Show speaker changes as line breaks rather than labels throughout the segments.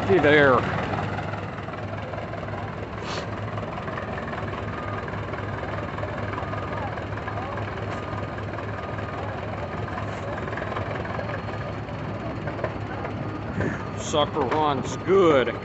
looky there. Sucker runs good.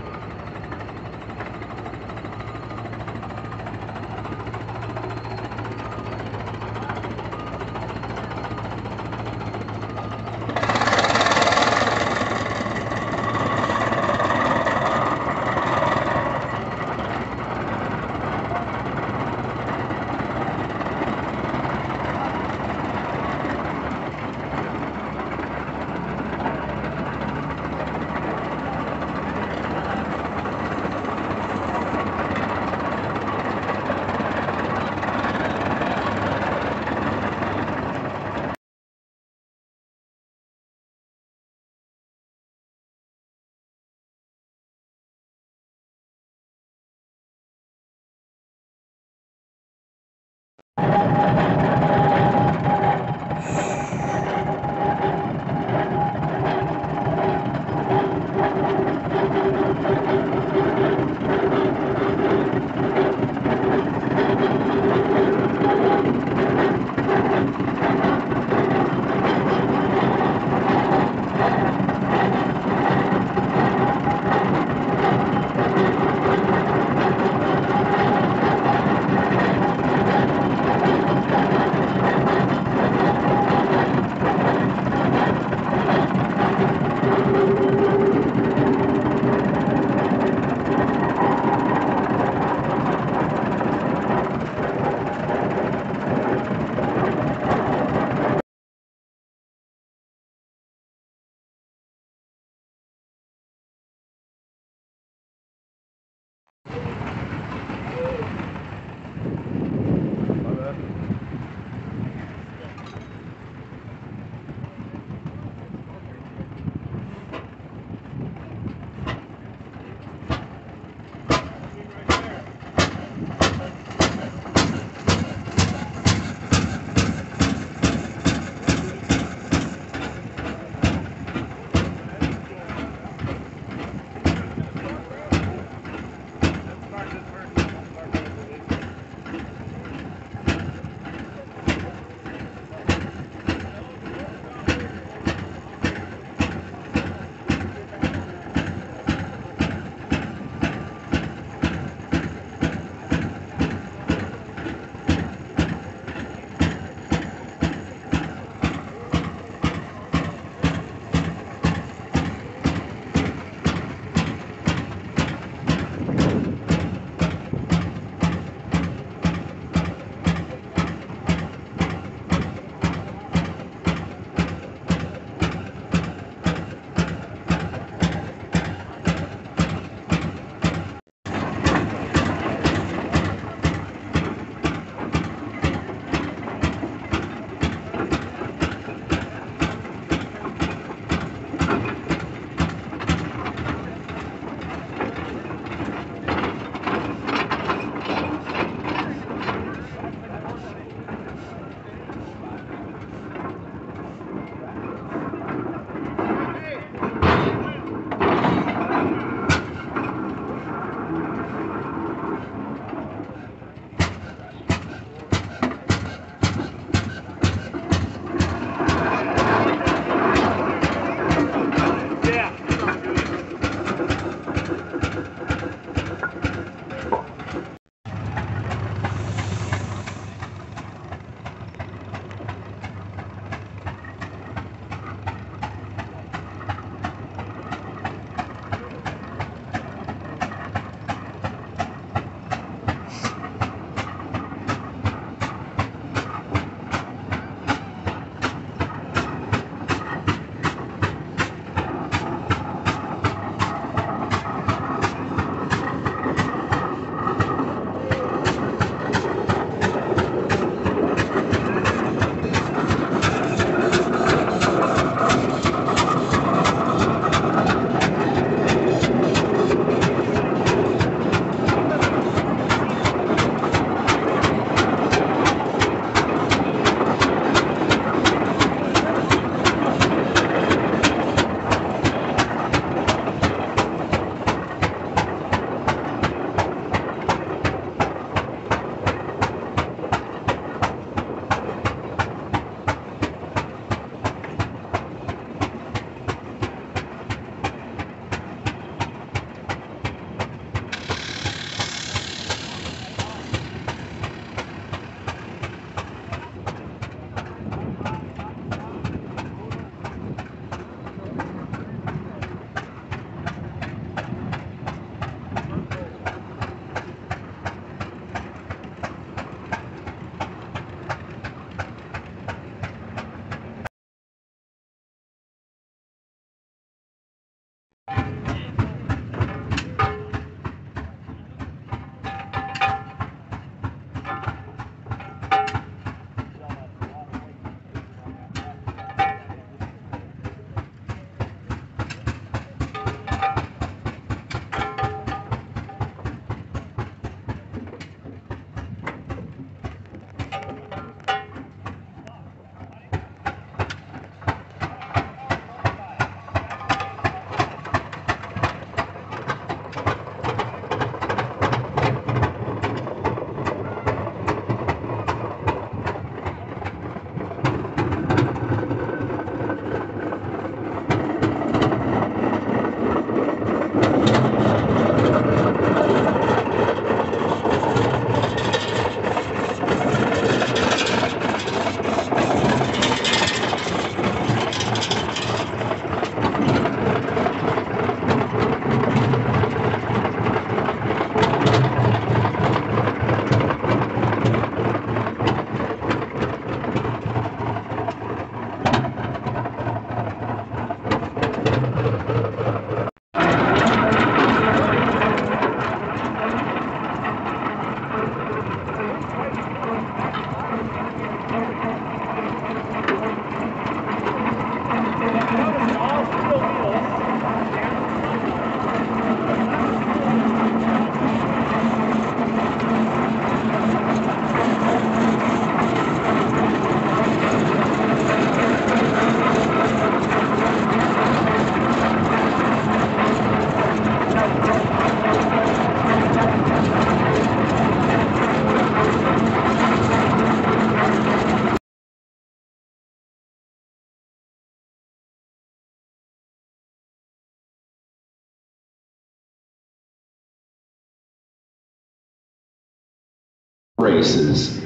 races.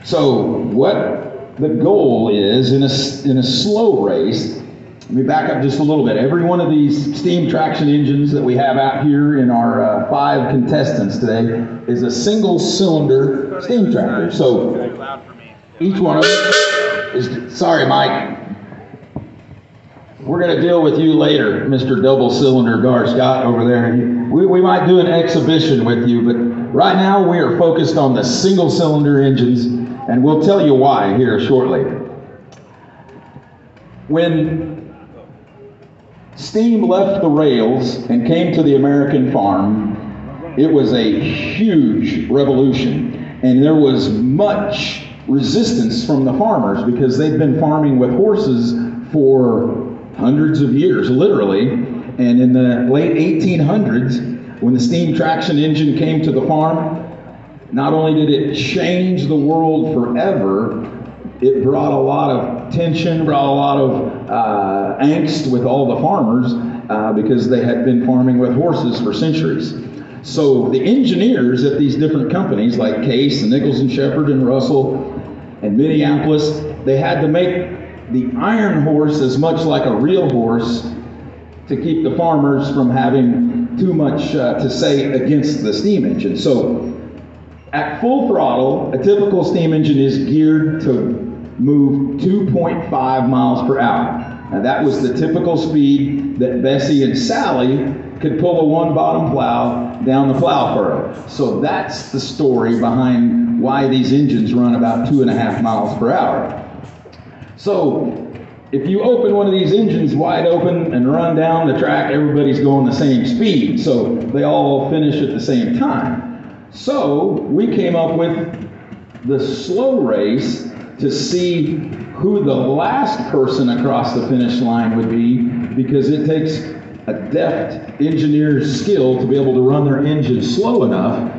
So what the goal is in a slow race, let me back up just a little bit. Every one of these steam traction engines that we have out here in our 5 contestants today is a single cylinder steam tractor. So each one of them is, sorry Mike, we're going to deal with you later, Mr. Double Cylinder Gar Scott over there. We might do an exhibition with you, but right now we are focused on the single cylinder engines, and we'll tell you why here shortly. When steam left the rails and came to the American farm, it was a huge revolution, and there was much resistance from the farmers because they'd been farming with horses for hundreds of years, literally. And in the late 1800s, when the steam traction engine came to the farm, not only did it change the world forever, it brought a lot of tension, brought a lot of angst with all the farmers because they had been farming with horses for centuries. So the engineers at these different companies like Case and Nichols and Shepard and Russell and Minneapolis, they had to make the iron horse as much like a real horse to keep the farmers from having too much to say against the steam engine. So at full throttle, a typical steam engine is geared to move 2.5 miles per hour. Now that was the typical speed that Bessie and Sally could pull a one bottom plow down the plow furrow. So that's the story behind why these engines run about 2.5 miles per hour. So if you open one of these engines wide open and run down the track, everybody's going the same speed. So they all finish at the same time. So we came up with the slow race to see who the last person across the finish line would be, because it takes a deft engineer's skill to be able to run their engine slow enough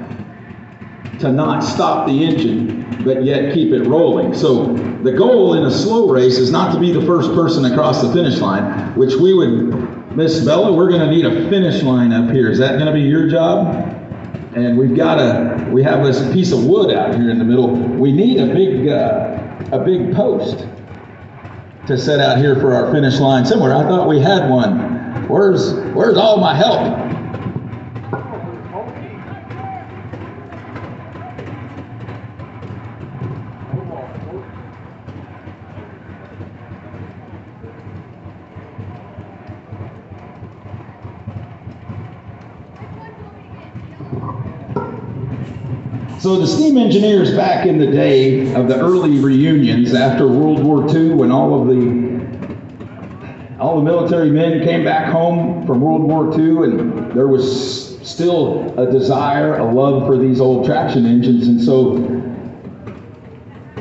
to not stop the engine, but yet keep it rolling. So the goal in a slow race is not to be the first person across the finish line, which we would, Miss Bella, we're going to need a finish line up here. Is that going to be your job? And we have this piece of wood out here in the middle. We need a big post to set out here for our finish line somewhere. I thought we had one. Where's all my help? So the steam engineers back in the day of the early reunions after World War II, when all the military men came back home from World War II, and there was still a desire, a love for these old traction engines. And so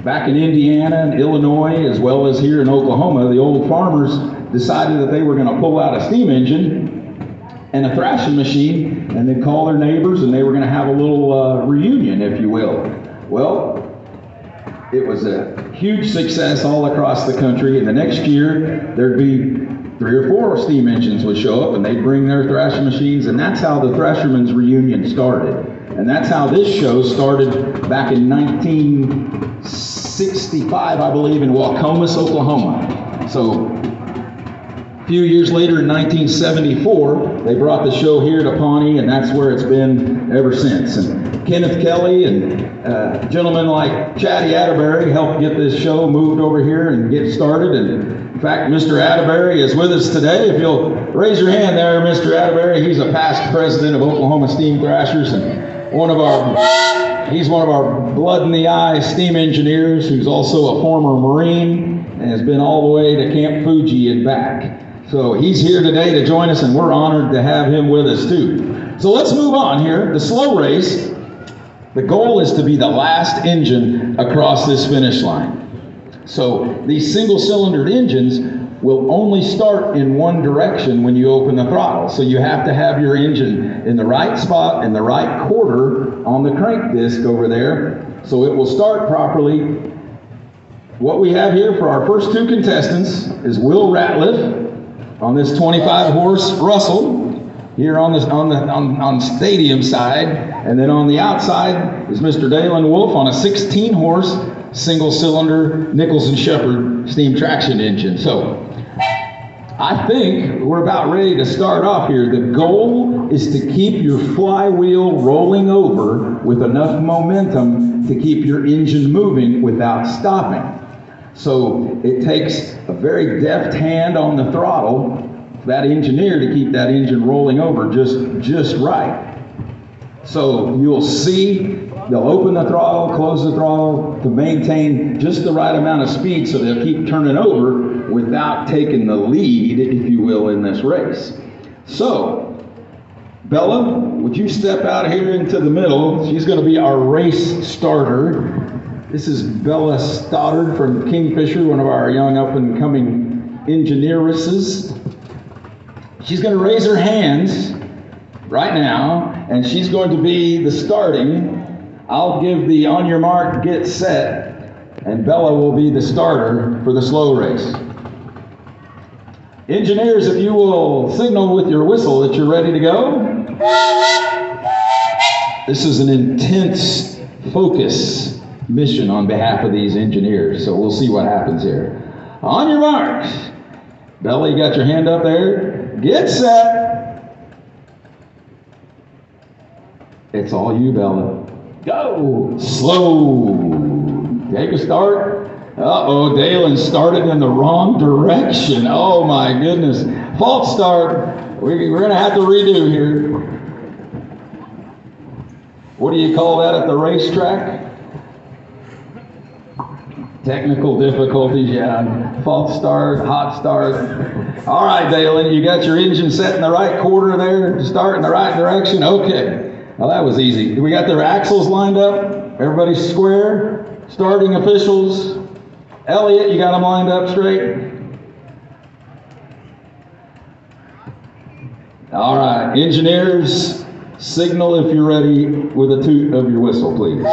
back in Indiana and Illinois, as well as here in Oklahoma, the old farmers decided that they were going to pull out a steam engine and a thrashing machine, and they'd call their neighbors, and they were going to have a little reunion, if you will. Well, it was a huge success all across the country, and the next year there'd be 3 or 4 steam engines would show up, and they'd bring their thrashing machines, and that's how the Threshermen's Reunion started. And that's how this show started back in 1965, I believe, in Wacomas, Oklahoma. So a few years later, in 1974, they brought the show here to Pawnee, and that's where it's been ever since. And Kenneth Kelly and gentlemen like Chatty Atterbury helped get this show moved over here and get started. And in fact, Mr. Atterbury is with us today. If you'll raise your hand there, Mr. Atterbury. He's a past president of Oklahoma Steam Thrashers, and he's one of our blood in the eye steam engineers, who's also a former Marine and has been all the way to Camp Fuji and back. So he's here today to join us, and we're honored to have him with us too. So let's move on here. The slow race, the goal is to be the last engine across this finish line. So these single-cylindered engines will only start in one direction when you open the throttle. So you have to have your engine in the right spot, in the right quarter on the crank disc over there, so it will start properly. What we have here for our first 2 contestants is Will Ratliff on this 25-horse Russell here on stadium side, And then on the outside is Mr. Dalen Wolf on a 16-horse single-cylinder Nichols and Shepard steam traction engine. So I think we're about ready to start off here. The goal is to keep your flywheel rolling over with enough momentum to keep your engine moving without stopping. So it takes a very deft hand on the throttle for that engineer to keep that engine rolling over just right. So you'll see they'll open the throttle, close the throttle to maintain just the right amount of speed so they'll keep turning over without taking the lead, if you will, in this race. So, Bella, would you step out here into the middle? She's going to be our race starter. This is Bella Stoddard from Kingfisher, one of our young up-and-coming engineeresses. She's going to raise her hands right now, and she's going to be the starting. I'll give the on your mark, get set, and Bella will be the starter for the slow race. Engineers, if you will signal with your whistle that you're ready to go. This is an intense focus mission on behalf of these engineers, so we'll see what happens here. On your marks. Bella, you got your hand up there. Get set. It's all you, Bella. Go! Slow! Take a start. Uh-oh, Dalen started in the wrong direction. Oh my goodness. False start. We're going to have to redo here. What do you call that at the racetrack? Technical difficulties, yeah. False start, hot start. All right, Dalen, you got your engine set in the right quarter there, start in the right direction? Okay. Well, that was easy. We got their axles lined up. Everybody square. Starting officials. Elliot, you got them lined up straight? All right. Engineers, signal if you're ready with a toot of your whistle, please.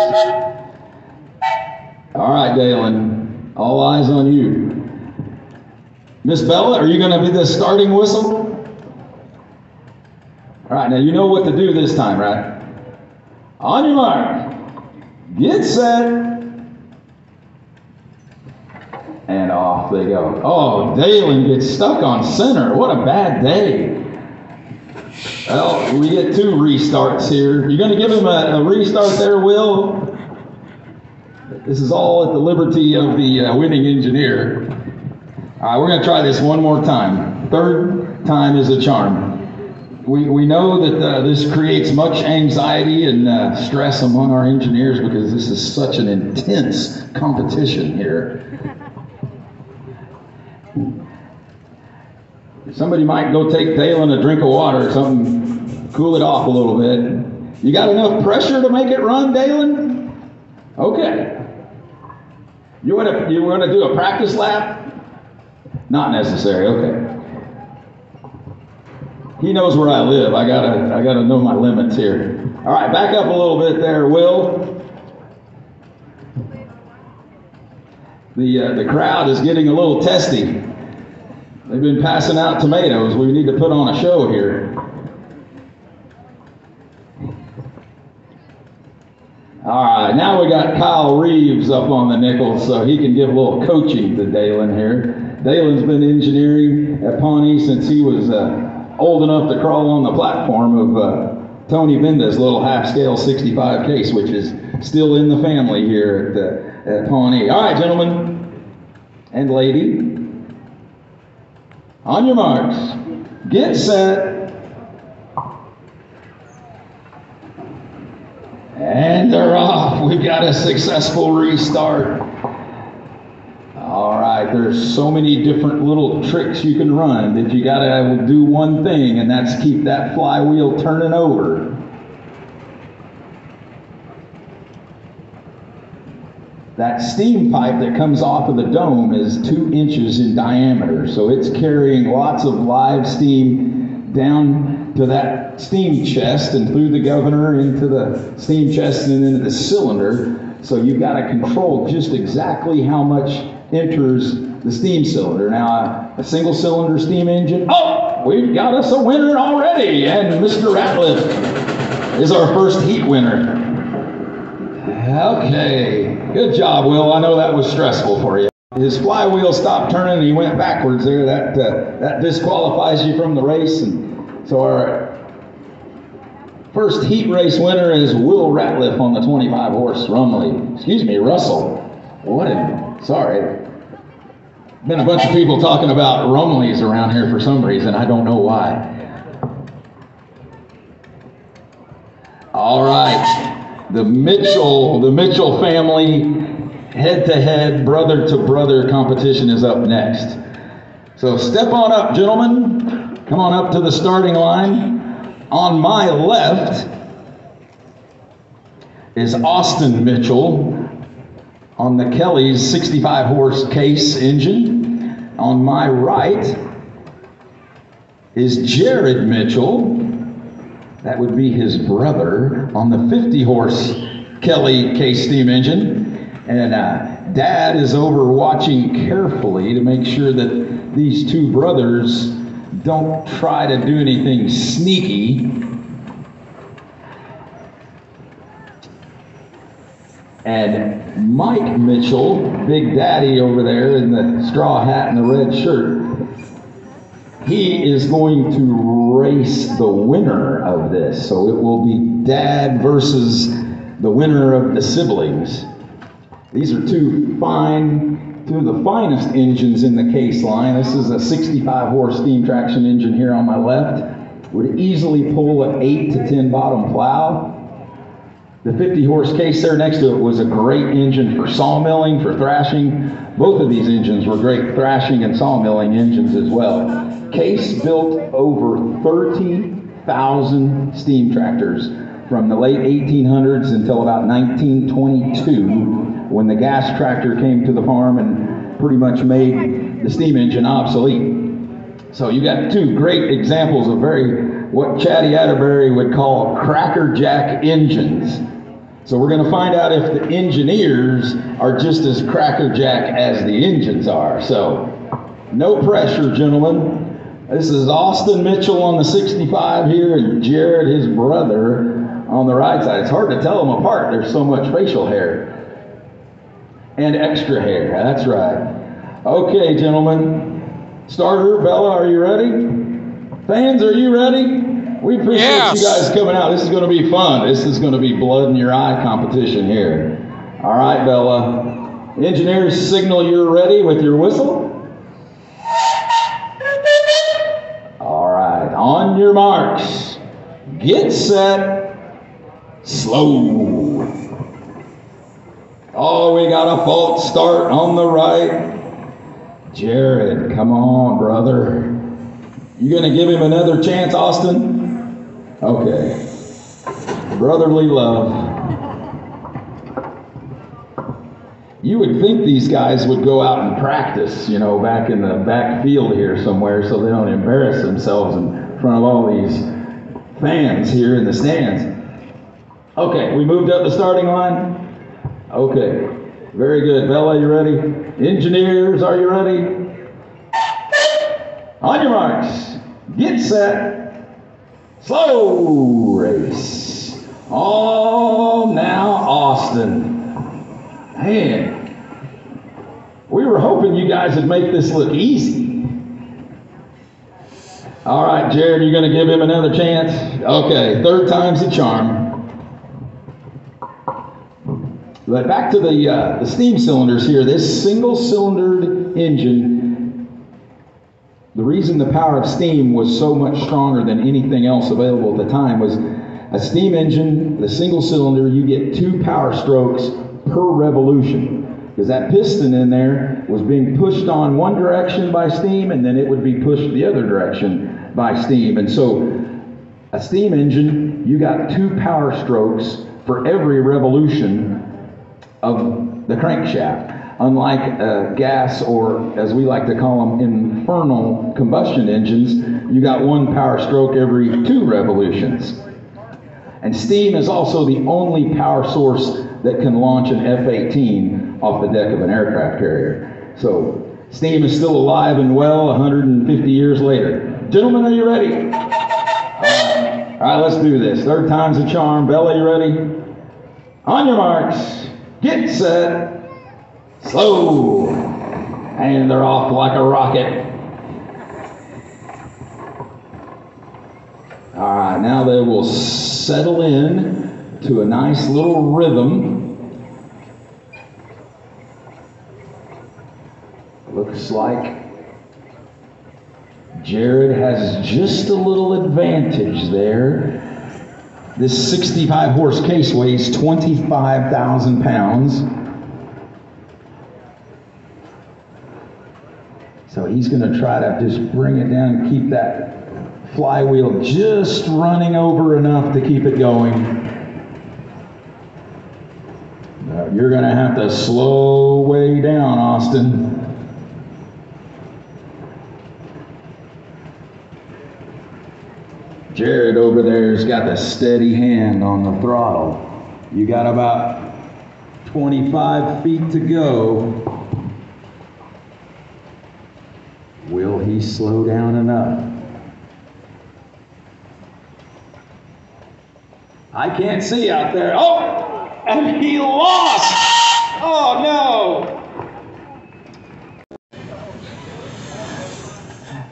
All right, Dalen. All eyes on you. Miss Bella, are you going to be the starting whistle? All right, now you know what to do this time, right? On your mark, get set, and off they go. Oh, Dalen gets stuck on center. What a bad day. Well, we get 2 restarts here. You're going to give him a restart there, Will? This is all at the liberty of the winning engineer. All right, we're going to try this one more time. 3rd time is a charm. We know that this creates much anxiety and stress among our engineers because this is such an intense competition here. Somebody might go take Dalen a drink of water or something, cool it off a little bit. You got enough pressure to make it run, Dalen? Okay. You want to do a practice lap? Not necessary. Okay. He knows where I live. I gotta know my limits here. All right, back up a little bit there, Will. The crowd is getting a little testy. They've been passing out tomatoes. We need to put on a show here. All right, now we got Kyle Reeves up on the Nichols, so he can give a little coaching to Dalen here. Dalen's been engineering at Pawnee since he was old enough to crawl on the platform of Tony Benda's little half-scale 65 case, which is still in the family here at Pawnee. All right, gentlemen and lady, on your marks, get set, and they're off. We've got a successful restart. All right, there's so many different little tricks you can run that you gotta do one thing, and that's keep that flywheel turning over. That steam pipe that comes off of the dome is 2 inches in diameter, so it's carrying lots of live steam down to that steam chest and through the governor into the steam chest and into the cylinder. So you've got to control just exactly how much enters the steam cylinder. Now, a single cylinder steam engine, oh, we've got us a winner already, and Mr. Ratliff is our first heat winner. Okay, good job, Will. I know that was stressful for you. His flywheel stopped turning and he went backwards there. That disqualifies you from the race. And so our first heat race winner is Will Ratliff on the 25 horse Rumely. Excuse me, Russell. Sorry. Been a bunch of people talking about Rumleys around here for some reason. I don't know why. All right, the Mitchell family head-to-head, brother-to-brother competition is up next. So step on up, gentlemen. Come on up to the starting line. On my left is Austin Mitchell on the Kelly's 65 horse Case engine. On my right is Jared Mitchell. That would be his brother on the 50 horse Kelly Case steam engine. And Dad is over watching carefully to make sure that these two brothers don't try to do anything sneaky. And Mike Mitchell, Big Daddy over there in the straw hat and the red shirt, he is going to race the winner of this. So it will be Dad versus the winner of the siblings. These are two of the finest engines in the Case line. This is a 65 horse steam traction engine here on my left. Would easily pull an 8 to 10 bottom plow. The 50 horse Case there next to it was a great engine for sawmilling, for thrashing. Both of these engines were great thrashing and sawmilling engines as well. Case built over 30,000 steam tractors from the late 1800s until about 1922, when the gas tractor came to the farm and pretty much made the steam engine obsolete. So you got two great examples of what Chatty Atterbury would call crackerjack engines. So we're going to find out if the engineers are just as crackerjack as the engines are. So no pressure, gentlemen. This is Austin Mitchell on the 65 here and Jared, his brother, on the right side. It's hard to tell them apart. There's so much facial hair. And extra hair, that's right. Okay, gentlemen. Starter, Bella, are you ready? Fans, are you ready? We appreciate you guys coming out. This is going to be fun. This is going to be blood in your eye competition here. All right, Bella. Engineers, signal you're ready with your whistle. All right, on your marks. Get set. Slow. Oh, we got a false start on the right. Jared, come on, brother. You gonna give him another chance, Austin? Okay. Brotherly love. You would think these guys would go out and practice, back in the back field here somewhere so they don't embarrass themselves in front of all these fans here in the stands. Okay, we moved up the starting line. Okay, very good. Bella, you ready? Engineers, are you ready? On your marks, get set, slow race. Oh, now Austin. Man, we were hoping you guys would make this look easy. All right, Jared, you're going to give him another chance? Okay, third time's the charm. But back to the steam cylinders here. This single-cylindered engine, the reason the power of steam was so much stronger than anything else available at the time was a steam engine, the single cylinder, you get 2 power strokes per revolution. Because that piston in there was being pushed on one direction by steam, and then it would be pushed the other direction by steam. And so a steam engine, you got 2 power strokes for every revolution of the crankshaft. Unlike gas, or as we like to call them, infernal combustion engines, you got 1 power stroke every 2 revolutions. And steam is also the only power source that can launch an F-18 off the deck of an aircraft carrier. So steam is still alive and well 150 years later. Gentlemen, are you ready? All right, let's do this. Third time's a charm. Bella, you ready? On your marks, get set, slow. And they're off like a rocket. All right, now they will settle in to a nice little rhythm. Looks like Jared has just a little advantage there. This 65 horse case weighs 25,000 pounds. So he's going to try to just bring it down and keep that flywheel just running over enough to keep it going. You're going to have to slow way down, Austin. Jared over there's got the steady hand on the throttle. You got about 25 feet to go. Will he slow down enough? I can't see out there. Oh, and he lost. Oh no.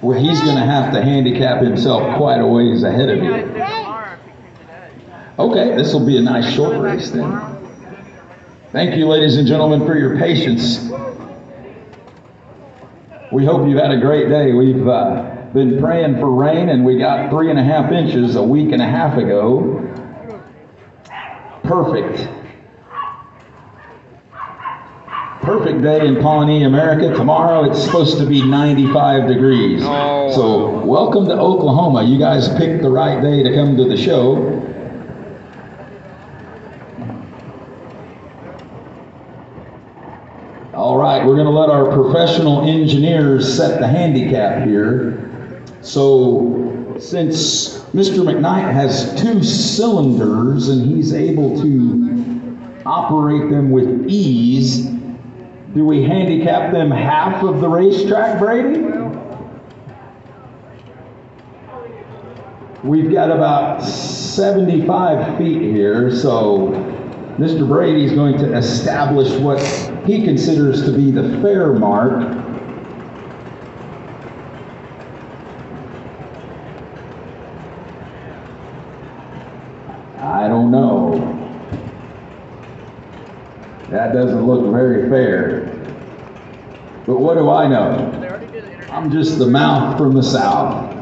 Well, he's going to have to handicap himself quite a ways ahead of you. Okay, this will be a nice short race then. Thank you, ladies and gentlemen, for your patience. We hope you've had a great day. We've been praying for rain, and we got 3.5 inches a week and a half ago. Perfect. Perfect day in Pawnee, America. Tomorrow it's supposed to be 95 degrees.
Oh.
So welcome to Oklahoma. You guys picked the right day to come to the show. All right, we're going to let our professional engineers set the handicap here. So since Mr. McKnight has 2 cylinders and he's able to operate them with ease, do we handicap them half of the racetrack, Brady? We've got about 75 feet here, so Mr. Brady's going to establish what he considers to be the fair mark. I don't know. That doesn't look very fair. But what do I know? I'm just the mouth from the south.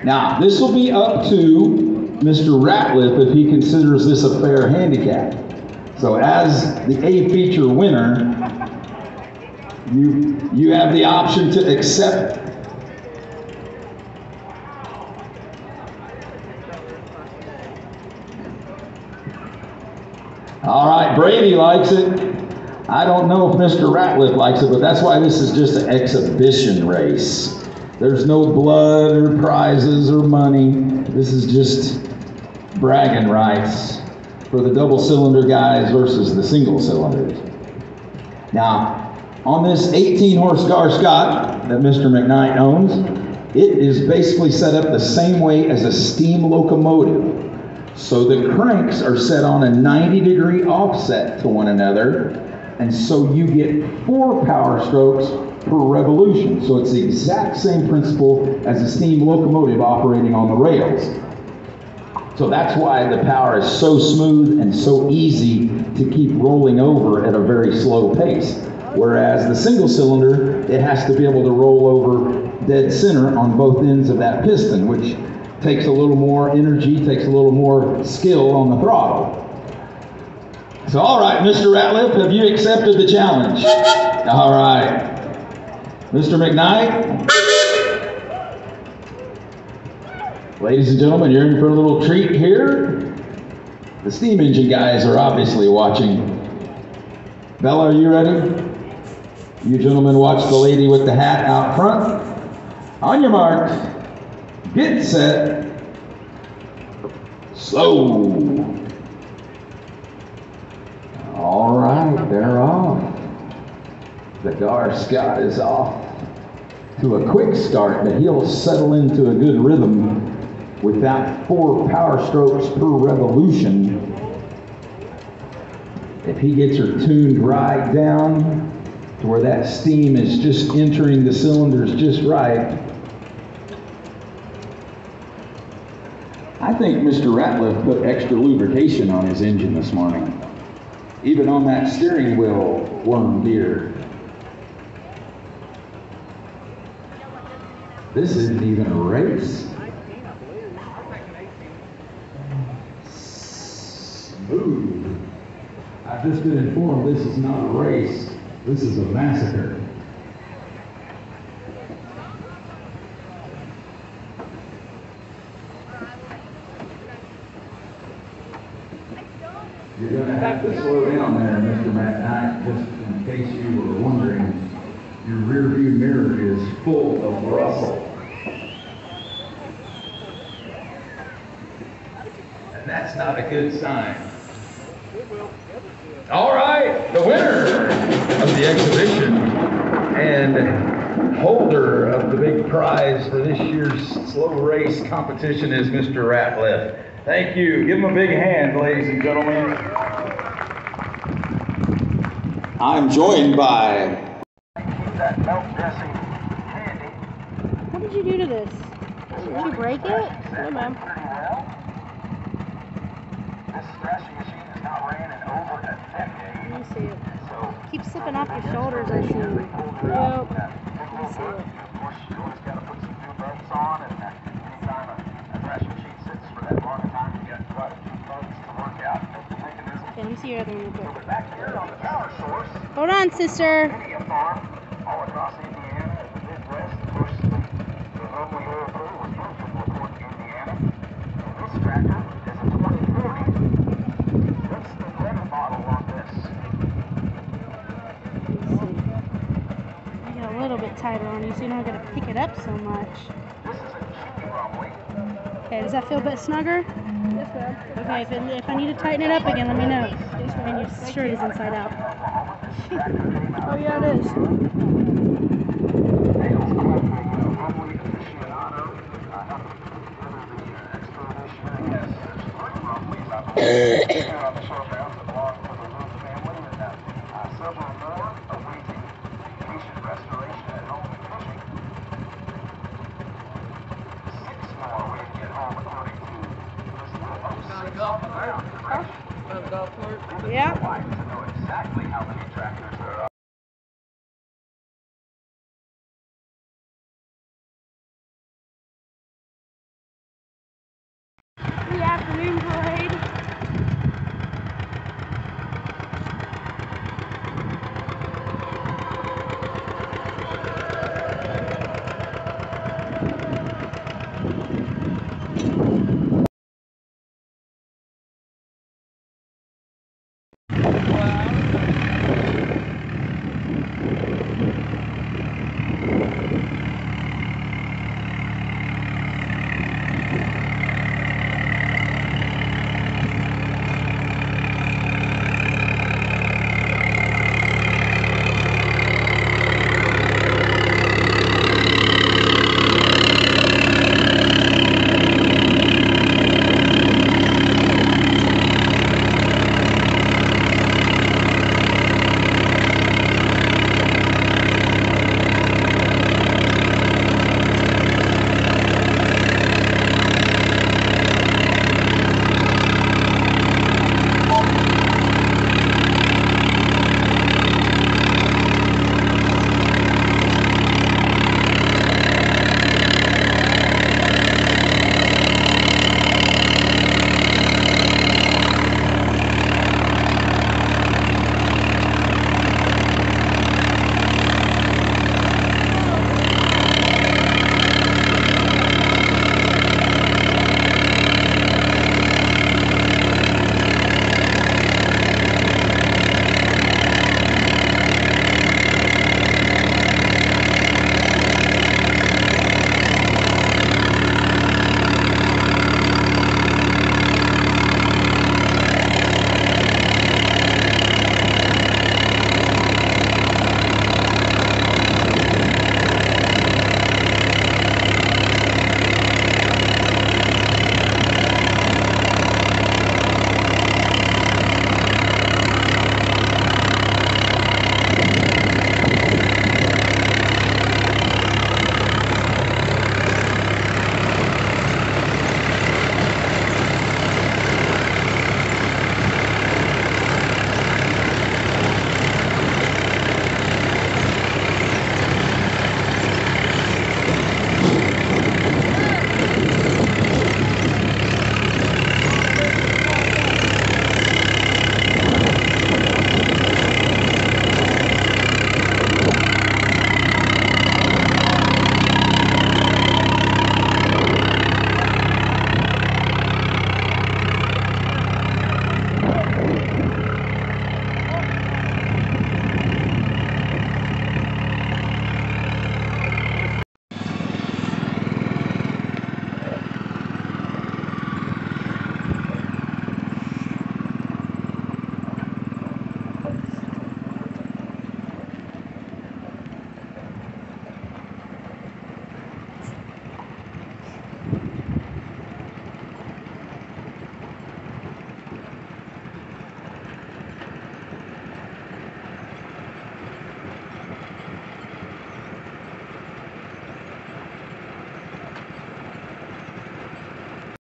Now, this will be up to Mr. Ratliff if he considers this a fair handicap. So as the A feature winner, you have the option to accept. All right, Brady likes it. I don't know if Mr. Ratliff likes it, but that's why this is just an exhibition race. There's no blood or prizes or money. This is just bragging rights for the double cylinder guys versus the single cylinders. Now, on this 18 horse Gar Scott that Mr. McKnight owns, it is basically set up the same way as a steam locomotive. So the cranks are set on a 90-degree offset to one another, and so you get 4 power strokes per revolution. So it's the exact same principle as a steam locomotive operating on the rails. So that's why the power is so smooth and so easy to keep rolling over at a very slow pace. Whereas the single cylinder, it has to be able to roll over dead center on both ends of that piston, which takes a little more energy, takes a little more skill on the throttle. So, all right, Mr. Ratliff, have you accepted the challenge? All right. Mr. McKnight? Ladies and gentlemen, you're in for a little treat here. The steam engine guys are obviously watching. Bella, are you ready? You gentlemen watch the lady with the hat out front. On your mark. Get set, slow. All right, they're off. The Gar Scott is off to a quick start, but he'll settle into a good rhythm with that 4 power strokes per revolution, if he gets her tuned right down to where that steam is just entering the cylinders just right, I think Mr. Ratliff put extra lubrication on his engine this morning, even on that steering wheel worm gear. This isn't even a race. Smooth. I've just been informed this is not a race. This is a massacre. You're going to have to slow down there, Mr. McKnight, just in case you were wondering. Your rear view mirror is full of rustle. And that's not a good sign. All right, the winner of the exhibition and holder of the big prize for this year's slow race competition is Mr. Ratliff. Thank you. Give him a big hand, ladies and gentlemen. I'm joined by...
What did you do to this? Did you break it? No, ma'am. Let me see it. Keep slipping off your shoulders, I see. Yep. Let me see it. Okay, let me see your other one real quick. Hold on, sister. A little bit tighter on you so you're not going to pick it up so much. Okay, does that feel a bit snugger? Yes, ma'am. Okay, if I need to tighten it up again, let me know. Yes, ma'am. And your shirt is inside out. Oh, yeah, it is. Yeah.